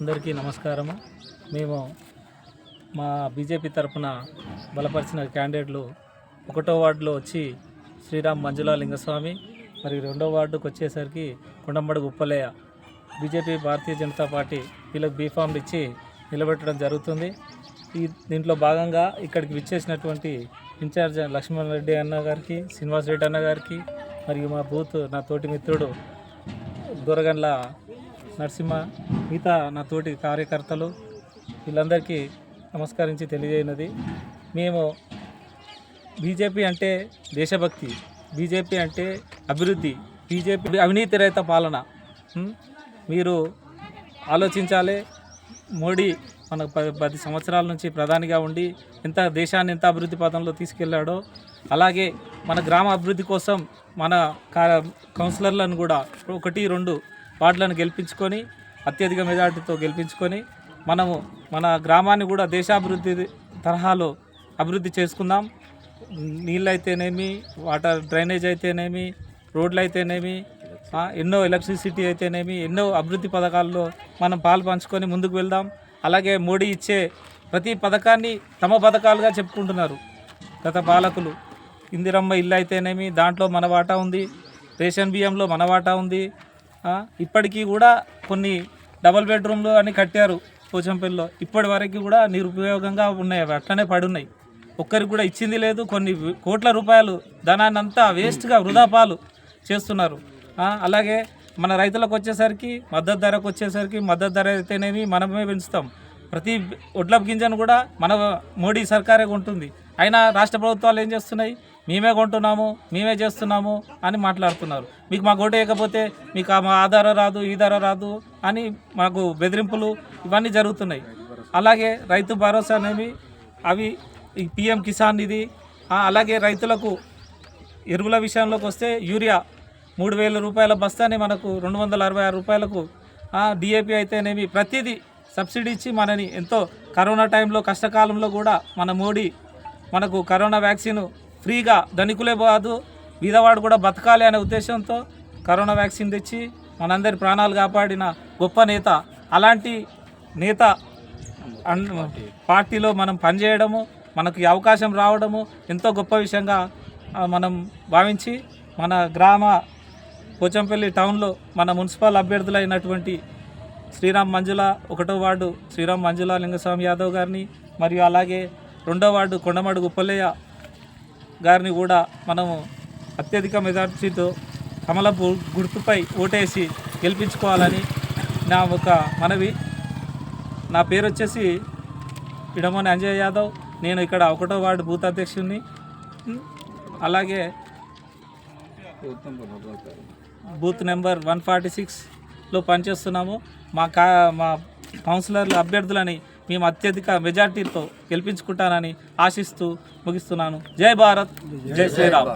అందరికీ నమస్కారము. మేము మా బీజేపీ తరఫున బలపరిచిన క్యాండిడేట్లు 1వ వార్డులో వచ్చి శ్రీరామ్ మంజులా లింగస్వామి, మరి 2వ వార్డుకు వచ్చేసరికి కొండమడుగు ఉప్పలయ్య. బీజేపీ భారతీయ జనతా పార్టీ వీళ్ళకి బీఫామ్లు ఇచ్చి నిలబెట్టడం జరుగుతుంది. దీంట్లో భాగంగా ఇక్కడికి విచ్చేసినటువంటి ఇన్ఛార్జ్ లక్ష్మణ్ రెడ్డి అన్న గారికి, శ్రీనివాస్ రెడ్డి అన్న గారికి, మరియు మా బూత్ నా తోటి మిత్రుడు దొరగండ్ల నరసింహ, మిగతా నా తోటి కార్యకర్తలు వీళ్ళందరికీ నమస్కరించి తెలియజేయనది, మేము బీజేపీ అంటే దేశభక్తి, బీజేపీ అంటే అభివృద్ధి, బీజేపీ అవినీతి రహిత పాలన. మీరు ఆలోచించాలి. మోడీ మన 10 సంవత్సరాల నుంచి ప్రధానిగా ఉండి దేశాన్ని ఎంత అభివృద్ధి పథంలో తీసుకెళ్లాడో, అలాగే మన గ్రామ అభివృద్ధి కోసం మన కౌన్సిలర్లను కూడా 1-2 వార్డులను గెలిపించుకొని అత్యధిక మెజార్టీతో గెలిపించుకొని మనము మన గ్రామాన్ని కూడా దేశాభివృద్ధి తరహాలో అభివృద్ధి చేసుకుందాం. నీళ్ళు అయితేనేమి, వాటర్ డ్రైనేజ్ అయితేనేమి, రోడ్లు అయితేనేమి, ఎన్నో ఎలక్ట్రిసిటీ అయితేనేమి, ఎన్నో అభివృద్ధి పథకాల్లో మనం పాలు పంచుకొని ముందుకు వెళ్దాం. అలాగే మోడీ ఇచ్చే ప్రతి పథకాన్ని తమ పథకాలుగా చెప్పుకుంటున్నారు గత పాలకులు. ఇందిరమ్మ ఇల్లు అయితేనేమి, దాంట్లో మన వాటా ఉంది, రేషన్ బియ్యంలో మన వాటా ఉంది. ఇప్పటికీ కూడా కొన్ని డబుల్ బెడ్రూమ్లు అని కట్టారు పోచంపల్లిలో, ఇప్పటి వరకు కూడా నిరుపయోగంగా ఉన్నాయి, అట్లనే పడున్నాయి, ఒక్కరికి కూడా ఇచ్చింది లేదు. కొన్ని కోట్ల రూపాయలు ధనాన్ని అంతా వేస్ట్గా వృధా పాలు చేస్తున్నారు. అలాగే మన రైతులకు వచ్చేసరికి మద్దతు ధర అయితేనేమి మనమే పెంచుతాం. ప్రతి ఒడ్ల గింజను కూడా మన మోడీ సర్కారే కొంటుంది. అయినా రాష్ట్ర ప్రభుత్వాలు ఏం చేస్తున్నాయి? మేమే కొంటున్నాము, మేమే చేస్తున్నాము అని మాట్లాడుతున్నారు. మీకు మా ఓటు వేయకపోతే మీకు మా ఆధార రాదు, ఈ ధర రాదు అని మాకు బెదిరింపులు ఇవన్నీ జరుగుతున్నాయి. అలాగే రైతు భరోసా అనేవి అవి ఈ పిఎం కిసాన్ నిధి, అలాగే రైతులకు ఎరువుల విషయంలోకి వస్తే యూరియా 3,000 రూపాయల బస్తాని మనకు 266 రూపాయలకు, డిఏపి అయితేనేమి ప్రతిదీ సబ్సిడీ ఇచ్చి మనని ఎంతో కరోనా టైంలో కష్టకాలంలో కూడా మన మోడీ మనకు కరోనా వ్యాక్సిన్ ఫ్రీగా, ధనికులే కాదు బీదవాడు కూడా బతకాలి అనే ఉద్దేశంతో కరోనా వ్యాక్సిన్ తెచ్చి మనందరి ప్రాణాలు కాపాడిన గొప్ప నేత. అలాంటి నేత పార్టీలో మనం పనిచేయడము, మనకు ఈ అవకాశం రావడము ఎంతో గొప్ప విషయంగా మనం భావించి మన గ్రామ పోచంపల్లి టౌన్లో మన మున్సిపల్ అభ్యర్థులైనటువంటి శ్రీరామ్ మంజుల 1వ వార్డు శ్రీరామ్ మంజుల లింగస్వామి యాదవ్ గారిని, మరియు అలాగే 2వ వార్డు కొండమడుగు ఉప్పలయ్య గారిని కూడా మనము అత్యధిక మెజార్టీతో కమలపు గుర్తుపై ఓటేసి గెలిపించుకోవాలని నా ఒక మనవి. నా పేరు వచ్చేసి పిడమోని అంజయ్ యాదవ్. నేను ఇక్కడ 1వ వార్డు బూత్ అధ్యక్షుడిని. అలాగే బూత్ నెంబర్ 146లో పనిచేస్తున్నాము. మా కౌన్సిలర్ల అభ్యర్థులని మేము అత్యధిక మెజార్టీతో గెలిపించుకుంటానని ఆశిస్తూ ముగిస్తున్నాను. జై భారత్, జై శ్రీరామ్.